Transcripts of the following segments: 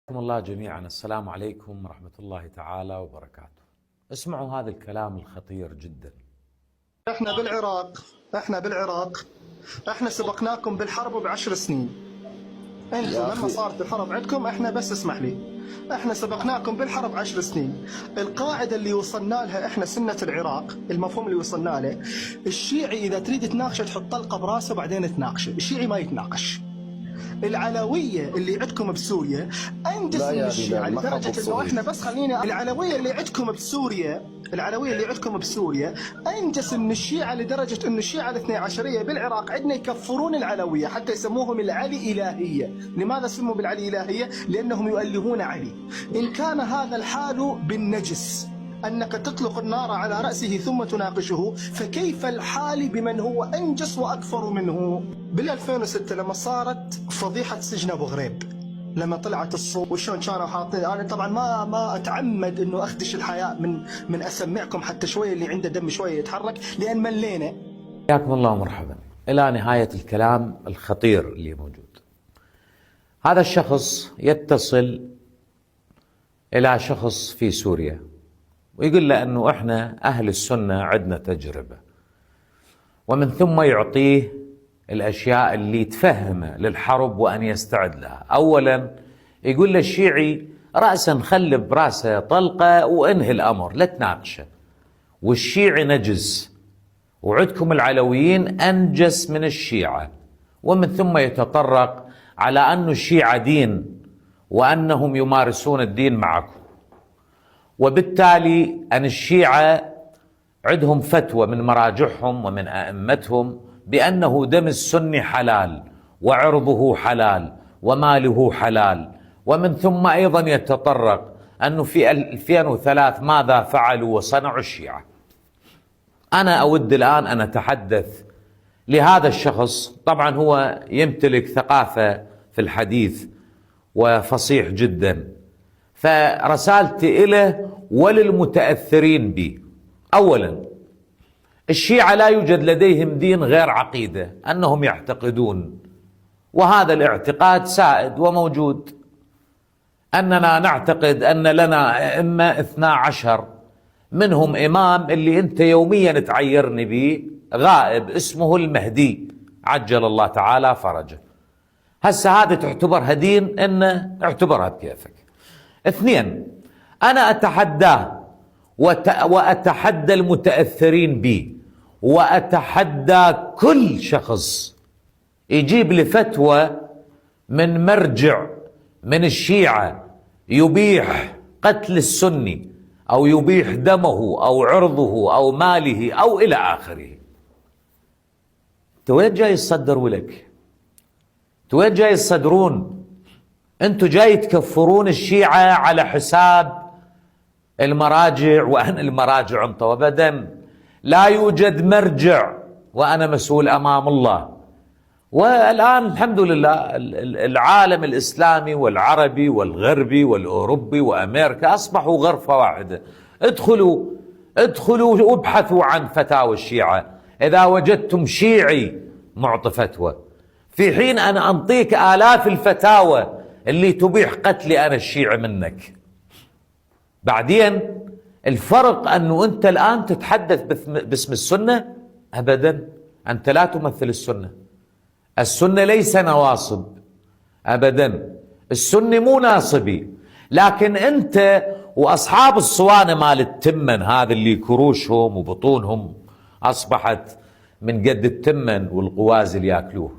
حياكم الله جميعا. السلام عليكم ورحمة الله تعالى وبركاته. اسمعوا هذا الكلام الخطير جدا. احنا بالعراق احنا سبقناكم بالحرب ب10 سنين. انتم لما صارت الحرب عندكم احنا بس اسمح لي، احنا سبقناكم بالحرب 10 سنين. القاعده اللي وصلنا لها احنا سنه العراق، المفهوم اللي وصلنا له، الشيعي اذا تريد تناقشه تحط طلقه براسه بعدين تناقشه، الشيعي ما يتناقش. العلويه اللي عندكم بسوريا انجز من الشيعه لدرجه انه احنا بس خلينا العلويه اللي عندكم بسوريا انجز من الشيعه لدرجه انه الشيعه الاثني عشريه بالعراق عندنا يكفرون العلويه حتى يسموهم العلي الهيه. لماذا سموا بالعلي الهيه؟ لانهم يؤلهون علي. ان كان هذا الحال بالنجس أنك تطلق النار على رأسه ثم تناقشه، فكيف الحال بمن هو أنجس وأكفر منه؟ بال2006 لما صارت فضيحة سجن أبو غريب، لما طلعت الصوت وشون كانوا حاطين، أنا طبعا ما أتعمد إنه أخدش الحياء من أسمعكم حتى شوية اللي عنده دم شوية يتحرك، لأن ملينا. حياكم الله ومرحبا. إلى نهاية الكلام الخطير اللي موجود. هذا الشخص يتصل إلى شخص في سوريا ويقول له أنه إحنا أهل السنة عندنا تجربة، ومن ثم يعطيه الأشياء اللي تفهمه للحرب وأن يستعد لها. أولا يقول له الشيعي رأسا خلي براسه طلقة وانهي الأمر لا تناقشه، والشيعي نجس، وعندكم العلويين أنجس من الشيعة. ومن ثم يتطرق على أن الشيعة دين وأنهم يمارسون الدين معكم، وبالتالي أن الشيعة عندهم فتوى من مراجعهم ومن أئمتهم بأنه دم السني حلال وعرضه حلال وماله حلال. ومن ثم أيضا يتطرق أنه في 2003 ماذا فعلوا وصنعوا الشيعة. أنا أود الآن أن أتحدث لهذا الشخص، طبعا هو يمتلك ثقافة في الحديث وفصيح جدا، فرسالتي إليه وللمتأثرين به. أولا الشيعة لا يوجد لديهم دين غير عقيدة، أنهم يعتقدون، وهذا الاعتقاد سائد وموجود، أننا نعتقد أن لنا أئمة 12 منهم إمام اللي أنت يوميا تعيرني به غائب اسمه المهدي عجل الله تعالى فرجه. هسه هذا تعتبرها دين؟ إن اعتبرها بكيفك. اثنين، أنا أتحداه وأتحدى المتأثرين بي، وأتحدى كل شخص يجيب لي فتوى من مرجع من الشيعة يبيح قتل السني أو يبيح دمه أو عرضه أو ماله أو إلى آخره. انتوا وين جاي تصدروا لك؟ انتوا وين جاي تصدرون؟ انتوا جاي تكفرون الشيعة على حساب المراجع، وأن المراجع انطوا. أبدا لا يوجد مرجع، وأنا مسؤول أمام الله. والآن الحمد لله العالم الإسلامي والعربي والغربي والأوروبي وأمريكا أصبحوا غرفة واحدة. ادخلوا وابحثوا عن فتاوى الشيعة إذا وجدتم شيعي معطي فتوى، في حين أنا أنطيك آلاف الفتاوى اللي تبيح قتلي أنا الشيعي منك. بعدين الفرق أنه أنت الآن تتحدث باسم السنة. أبدا أنت لا تمثل السنة. السنة ليس نواصب أبدا، السنة مو ناصبي. لكن أنت وأصحاب الصوانة مال التمن هذا اللي كروشهم وبطونهم أصبحت من قد التمن والقواز اللي يأكلوه،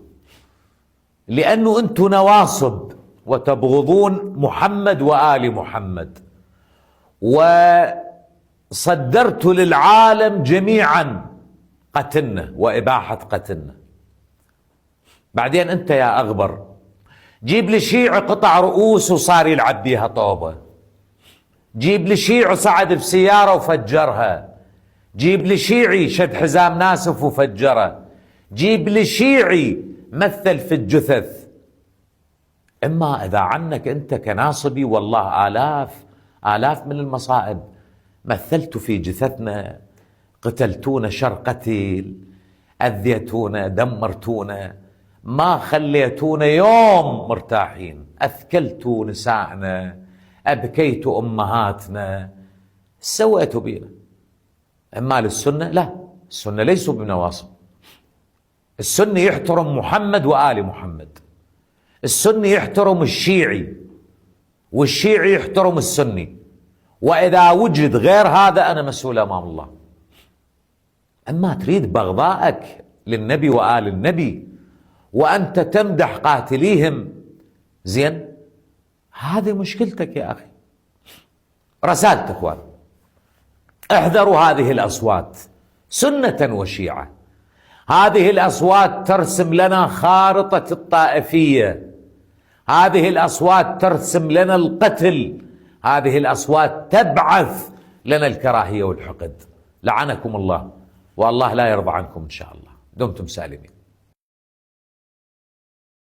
لأنه أنتم نواصب وتبغضون محمد وآل محمد، وصدرت للعالم جميعا قتلنا وإباحة قتلنا. بعدين أنت يا أغبر جيب لي شيعي قطع رؤوس وصار يلعب بيها طوبة، جيب لي شيعي صعد بسيارة وفجرها، جيب لي شيعي شد حزام ناسف وفجره، جيب لي شيعي مثل في الجثث. إما إذا عنك أنت كناصبي والله آلاف من المصائب مثلت في جثثنا، قتلتونا شر قتل، أذيتونا، دمرتونا، ما خليتونا يوم مرتاحين، أثكلتوا نسائنا، أبكيتوا أمهاتنا، سويتوا بينا. أما للسنة لا، السنة ليسوا بنواصب. السني يحترم محمد وآل محمد، السني يحترم الشيعي، والشيعي يحترم السني، وإذا وجد غير هذا أنا مسؤول أمام الله. أما تريد بغضاءك للنبي وآل النبي وأنت تمدح قاتليهم، زين، هذه مشكلتك يا أخي. رسالة إخوان، احذروا هذه الأصوات سنة وشيعة. هذه الأصوات ترسم لنا خارطة الطائفية، هذه الأصوات ترسم لنا القتل، هذه الأصوات تبعث لنا الكراهية والحقد. لعنكم الله، والله لا يرضى عنكم إن شاء الله. دمتم سالمين.